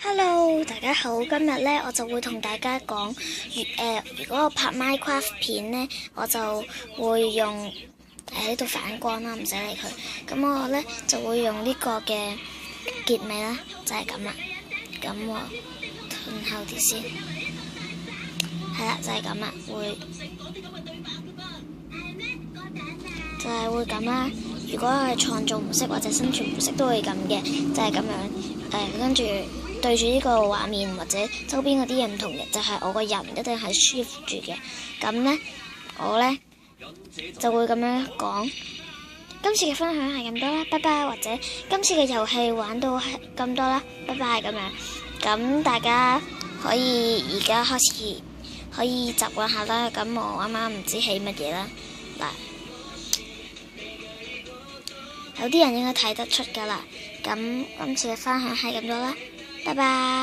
Hello，大家好，今日呢，我就會同大家講，如果我拍 Minecraft 片呢，我就會用呢度反光啦，唔使理佢。咁我呢，就會用呢個嘅結尾啦，就係咁啦。咁我褪後啲先，係啦，就係咁啦，就係會咁啦。如果係創造模式或者生存模式都會咁嘅，就係咁樣。跟住對住呢個畫面或者周邊嗰啲嘢唔同嘅，就係我個人一定係 shift 住嘅。咁呢，我呢就會咁樣講。今次嘅分享係咁多啦，拜拜。或者今次嘅遊戲玩到係咁多啦，拜拜咁樣。咁大家可以而家開始可以習慣下啦。咁我啱啱唔知起乜嘢啦，嗱。有啲人應該睇得出㗎啦，咁今次嘅分享係咁多啦，拜拜。